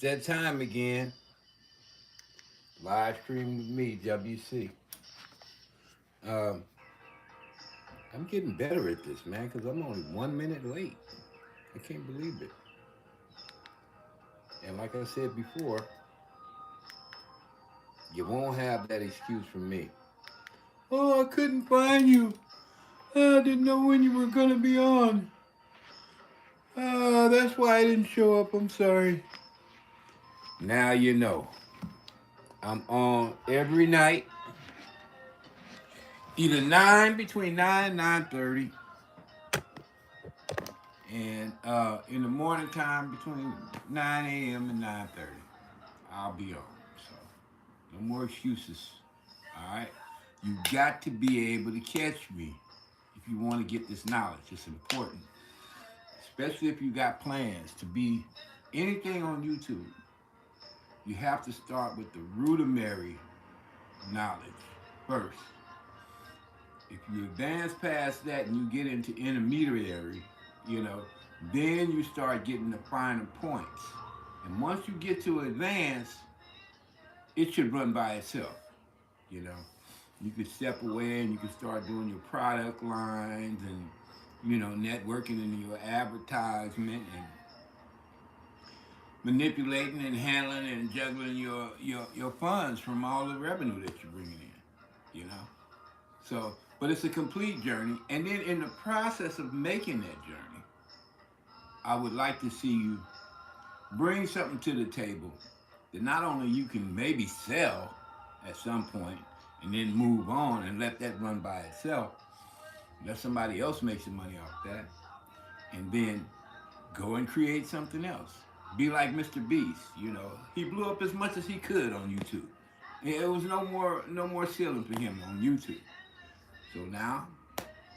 That time again, live stream with me, WC. Um, I'm getting better at this, man, because I'm only 1 minute late. I can't believe it. And like I said before, you won't have that excuse from me. Oh, I couldn't find you. I didn't know when you were going to be on. That's why I didn't show up. I'm sorry. Now you know. I'm on every night, either 9, between 9 and 9:30, and in the morning time between 9 a.m. and 9:30, I'll be on. So no more excuses. All right, you got to be able to catch me if you want to get this knowledge. It's important, especially if you got plans to be anything on YouTube. You have to start with the rudimentary knowledge first. If you advance past that and you get into intermediary, you know, then you start getting the finer points. And once you get to advance, it should run by itself. You know, you could step away and you can start doing your product lines and networking in your advertisement and manipulating and handling and juggling your funds from all the revenue that you're bringing in. You know, so but it's a complete journey, and then in the process of making that journey, I would like to see you bring something to the table that not only you can maybe sell at some point and then move on and let that run by itself, let somebody else make some money off that, and then go and create something else. Be like Mr. Beast, he blew up as much as he could on YouTube. It was no more ceiling for him on YouTube. So now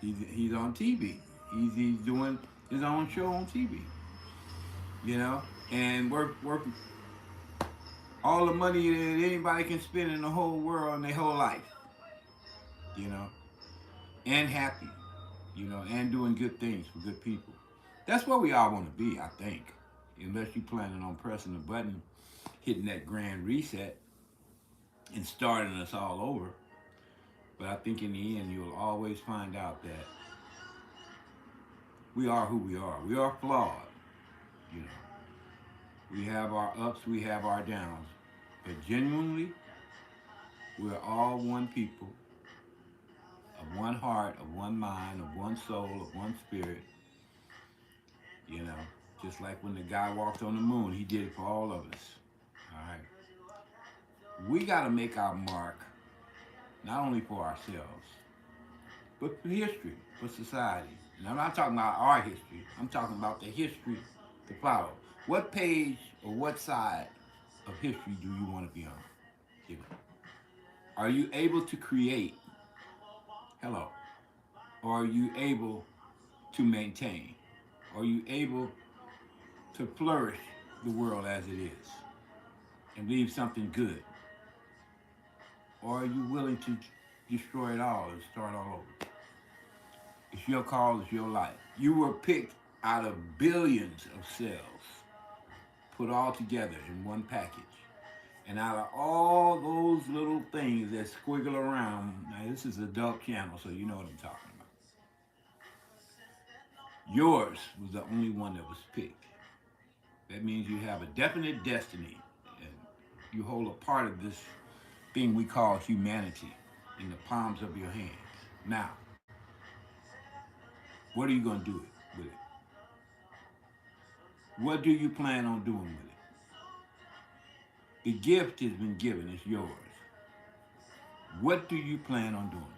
he's on TV. He's doing his own show on TV. And work all the money that anybody can spend in the whole world and their whole life, you know, and happy, and doing good things for good people. That's where we all want to be, I think, unless you're planning on pressing the button, hitting that grand reset, and starting us all over. But I think in the end, you'll always find out that we are who we are. We are flawed, you know. We have our ups, we have our downs. But genuinely, we're all one people, of one heart, of one mind, of one soul, of one spirit. You know, just like when the guy walked on the moon, he did it for all of us. All right. We got to make our mark, not only for ourselves, but for history, for society. And I'm not talking about our history, I'm talking about the history to follow. What page or what side of history do you want to be on? You know, are you able to create? Hello. Or are you able to maintain? Are you able to flourish the world as it is and leave something good? Or are you willing to destroy it all and start all over? It's your call, it's your life. You were picked out of billions of cells, put all together in one package. And out of all those little things that squiggle around, now this is adult channel, so you know what I'm talking about. Yours was the only one that was picked. That means you have a definite destiny, and you hold a part of this thing we call humanity in the palms of your hands. Now, what are you going to do with it? What do you plan on doing with it? The gift has been given, it's yours. What do you plan on doing with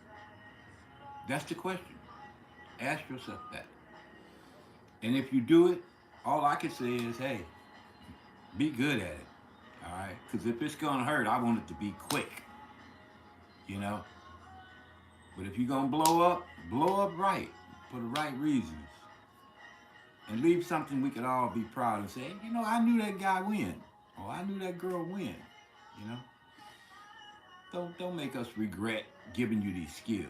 it? That's the question. Ask yourself that. And if you do it, all I can say is, hey, be good at it. All right? Because if it's going to hurt, I want it to be quick. You know? But if you're going to blow up right for the right reasons. And leave something we could all be proud of and say, I knew that guy win. Or I knew that girl win. You know? Don't make us regret giving you these skills.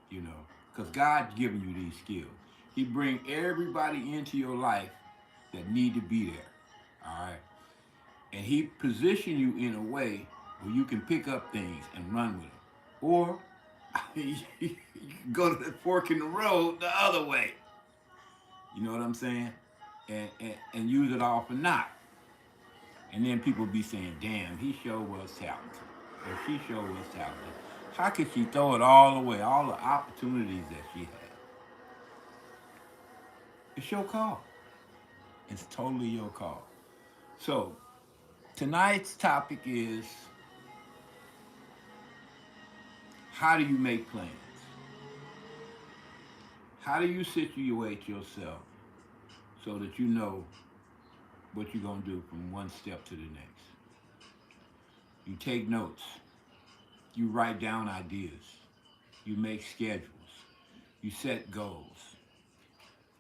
Because God's giving you these skills. He bring everybody into your life that need to be there. All right. And he position you in a way where you can pick up things and run with them. Or you can go to the fork in the road the other way. You know what I'm saying? And use it all for naught. And then people be saying, damn, he sure was talented. Or she sure was talented. How could she throw it all away, all the opportunities that she had? It's your call. It's totally your call. So, tonight's topic is how do you make plans? How do you situate yourself so that you know what you're going to do from one step to the next? You take notes. You write down ideas. You make schedules. You set goals.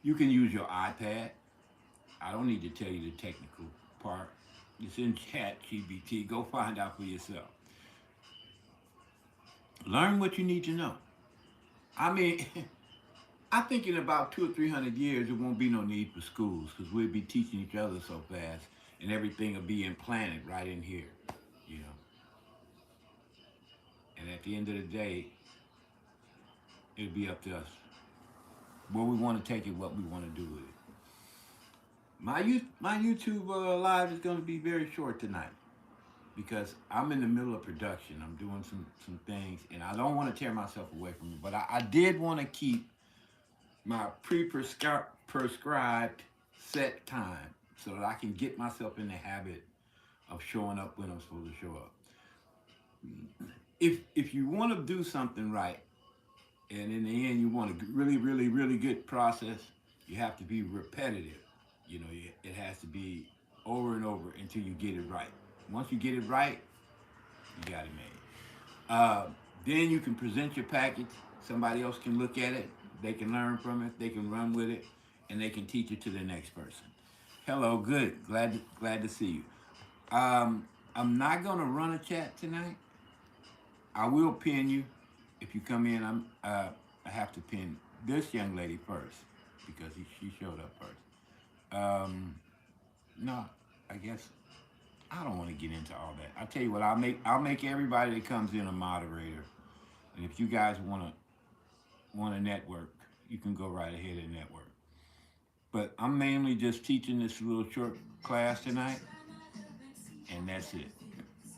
You can use your iPad. I don't need to tell you the technical part. It's in Chat GBT. Go find out for yourself. Learn what you need to know. I mean, I think in about 200 or 300 years, there won't be no need for schools because we'll be teaching each other so fast and everything will be implanted right in here, you know. And at the end of the day, it'll be up to us where we want to take it, what we want to do with it. My YouTube live is going to be very short tonight because I'm in the middle of production. I'm doing some things, and I don't want to tear myself away from it. But I did want to keep my prescribed set time so that I can get myself in the habit of showing up when I'm supposed to show up. If you want to do something right, and in the end you want a really good process, you have to be repetitive. You know, it has to be over and over until you get it right. Once you get it right, you got it made. Then you can present your package. Somebody else can look at it. They can learn from it. They can run with it, and they can teach it to the next person. Hello, good. Glad to see you. I'm not gonna run a chat tonight. I will pin you if you come in. I have to pin this young lady first because she showed up first. No, I guess I don't want to get into all that. I'll tell you what. I'll make everybody that comes in a moderator, and if you guys want to network, you can go right ahead and network. But I'm mainly just teaching this little short class tonight, and that's it.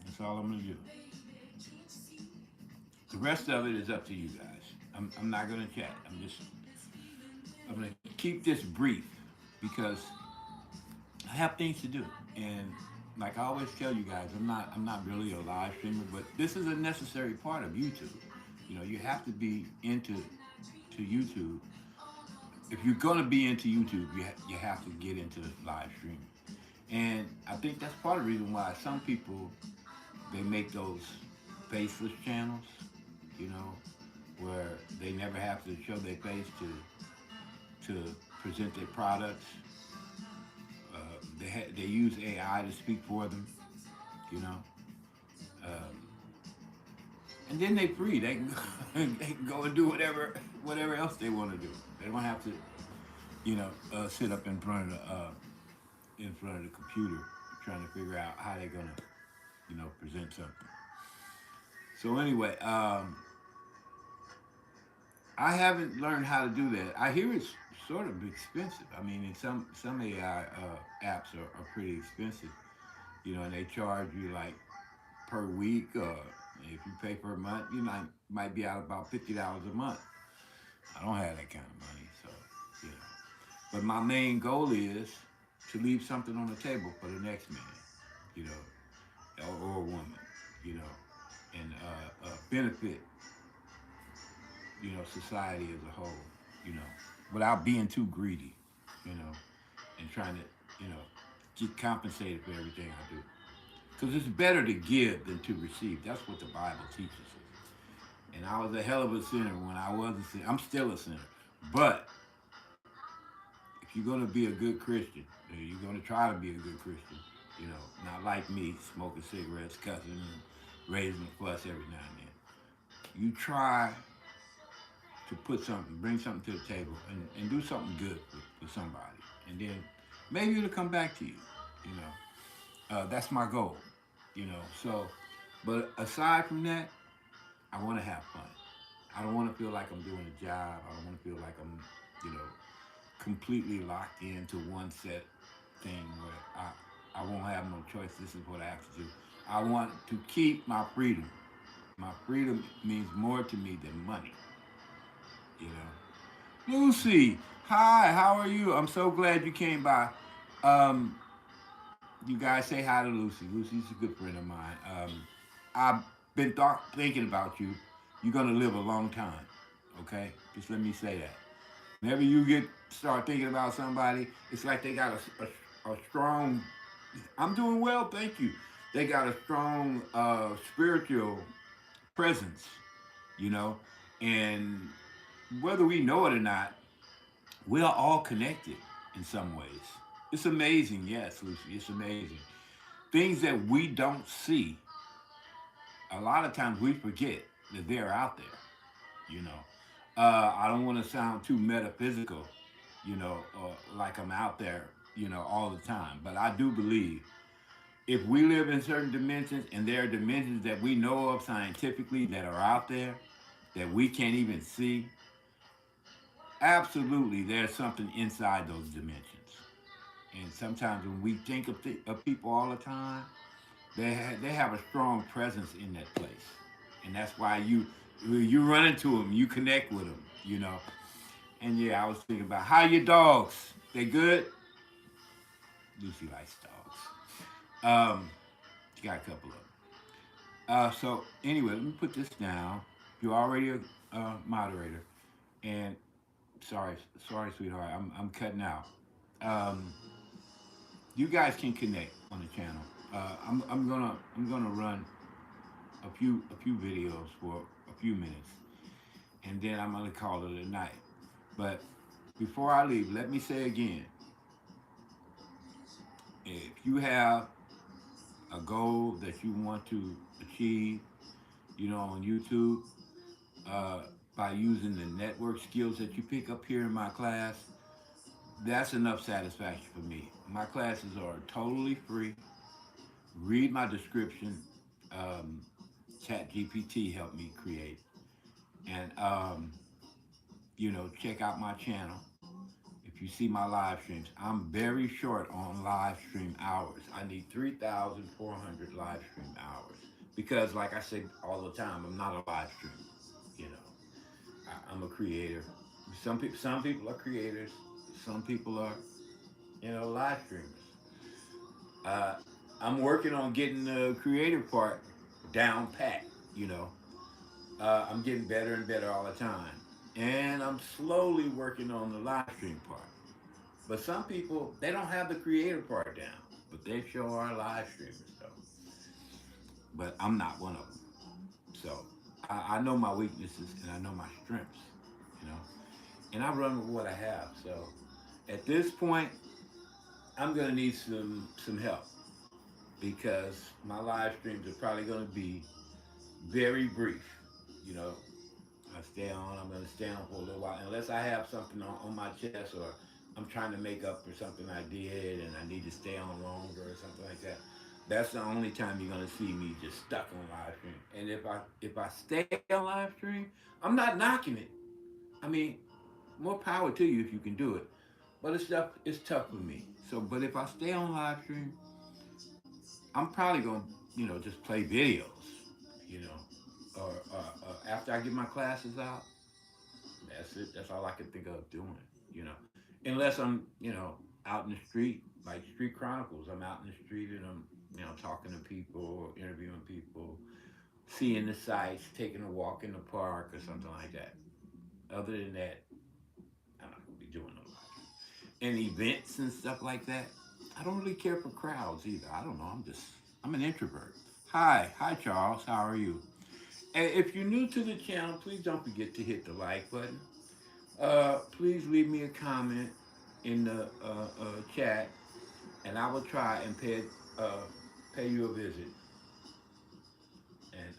That's all I'm gonna do. The rest of it is up to you guys. I'm not gonna chat. I'm gonna keep this brief because I have things to do. And like I always tell you guys, I'm not really a live streamer, but this is a necessary part of YouTube. You know, you have to be into YouTube. If you're gonna be into YouTube, you have to get into live streaming. And I think that's part of the reason why some people they make those faceless channels, you know, where they never have to show their face to present their products. They use AI to speak for them, you know, and then they free. They can they can go and do whatever else they want to do. They don't have to, you know, sit up in front of the computer trying to figure out how they're gonna, you know, present something. So anyway, I haven't learned how to do that. I hear it's sort of expensive. I mean, in some AI apps are pretty expensive, you know, and they charge you like per week, or if you pay per month, you might be out about $50 a month. I don't have that kind of money, so you know. But my main goal is to leave something on the table for the next man, you know, or a woman, you know, and benefit, you know, society as a whole, you know, without being too greedy, you know, and trying to, you know, get compensated for everything I do. Because it's better to give than to receive. That's what the Bible teaches us. And I was a hell of a sinner when I was a sinner. I'm still a sinner. But if you're going to be a good Christian, you're going to try to be a good Christian, you know, not like me, smoking cigarettes, cussing, and raising a fuss every now and then. You try to bring something to the table and do something good for somebody. And then maybe it'll come back to you. You know, that's my goal. You know, so, but aside from that, I want to have fun. I don't want to feel like I'm doing a job. I don't want to feel like I'm, you know, completely locked into one set thing where I won't have no choice. This is what I have to do. I want to keep my freedom. My freedom means more to me than money. You know, Lucy, hi, how are you? I'm so glad you came by. Um, you guys say hi to Lucy. Lucy's a good friend of mine. I've been thinking about you. You're gonna live a long time. Okay, just let me say that. Whenever you start thinking about somebody, it's like they got a strong. I'm doing well, thank you. They got a strong spiritual presence, you know, and whether we know it or not, we are all connected in some ways. It's amazing, yes, Lucy. It's amazing. Things that we don't see, a lot of times we forget that they're out there. You know, I don't want to sound too metaphysical, you know, like I'm out there, you know, all the time. But I do believe if we live in certain dimensions and there are dimensions that we know of scientifically that are out there that we can't even see, absolutely there's something inside those dimensions. And sometimes when we think of people all the time, they have a strong presence in that place, and that's why you run into them, you connect with them, you know. And yeah, I was thinking about how your dogs. They good? Lucy likes dogs. She got a couple of them. So anyway, let me put this down. You're already a moderator, and sorry, sorry, sweetheart, I'm cutting out. Um, you guys can connect on the channel. I'm gonna run a few videos for a few minutes, and then I'm gonna call it a night. But before I leave, let me say again: if you have a goal that you want to achieve, you know, on YouTube, uh, by using the network skills that you pick up here in my class, that's enough satisfaction for me. My classes are totally free. Read my description. Um, Chat GPT helped me create, and you know, check out my channel. If you see my live streams, I'm very short on live stream hours. I need 3,400 live stream hours because, like I say all the time, I'm not a live streamer. You know, I'm a creator. Some people are creators. Some people are, you know, live streamers. Uh, I'm working on getting the creative part down pat. You know, I'm getting better and better all the time, and I'm slowly working on the live stream part. But some people, they don't have the creative part down, but they sure are live streamers though. But I'm not one of them. So I know my weaknesses and I know my strengths, you know, and I run with what I have. So at this point, I'm gonna need some help because my live streams are probably gonna be very brief. You know, I'm gonna stay on for a little while unless I have something on my chest or I'm trying to make up for something I did and I need to stay on longer or something like that. That's the only time you're gonna see me just stuck on live stream. And if I stay on live stream, I'm not knocking it. I mean, more power to you if you can do it. But it's tough for me. So, but if I stay on live stream, I'm probably gonna, you know, just play videos, you know, or after I get my classes out, that's it. That's all I can think of doing, you know. Unless I'm, you know, out in the street, like Street Chronicles. I'm out in the street and I'm, you know, talking to people, or interviewing people, seeing the sights, taking a walk in the park or something like that. Other than that, I'm not gonna be doing no live. And events and stuff like that. I don't really care for crowds either. I don't know. I'm an introvert. Hi, Charles. How are you? And if you're new to the channel, please don't forget to hit the like button. Please leave me a comment in the chat, and I will try and pay you a visit. And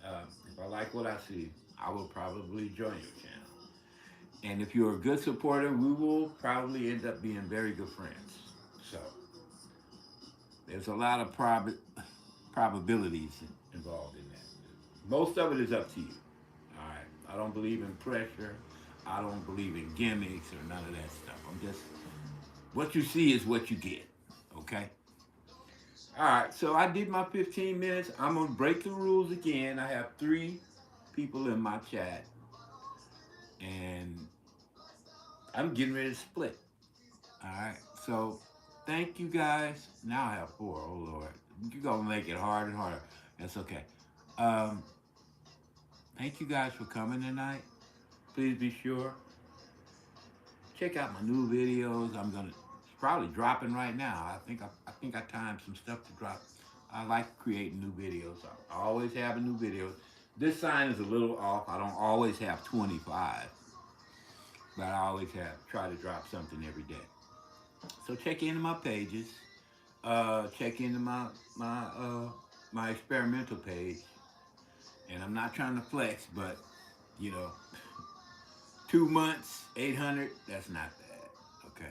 if I like what I see, I will probably join your channel. And if you're a good supporter, we will probably end up being very good friends. So, There's a lot of probabilities involved in that. Most of it is up to you. All right. I don't believe in pressure. I don't believe in gimmicks or none of that stuff. I'm just what you see is what you get. Okay. All right. So I did my 15 minutes. I'm gonna break the rules again. I have 3 people in my chat, and I'm getting ready to split. All right. So thank you guys. Now I have 4. Oh Lord, you're gonna make it harder and harder. That's okay. Um, Thank you guys for coming tonight. Please be sure check out my new videos. I'm gonna it's probably dropping right now. I think I timed some stuff to drop. I like creating new videos. I always have a new video. This sign is a little off. I don't always have 25, but I always have try to drop something every day. So check into my pages. Check into my experimental page. And I'm not trying to flex, but you know, 2 months, 800. That's not bad. Okay.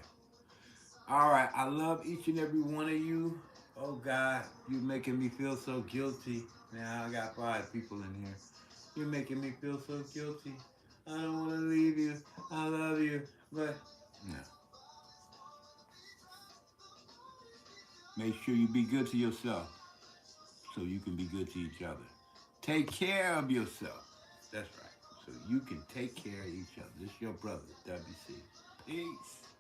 All right. I love each and every one of you. Oh God, you're making me feel so guilty. Now I got 5 people in here. You're making me feel so guilty. I don't want to leave you. I love you, but no. Make sure you be good to yourself so you can be good to each other. Take care of yourself. That's right. So you can take care of each other. This is your brother, W.C. Peace.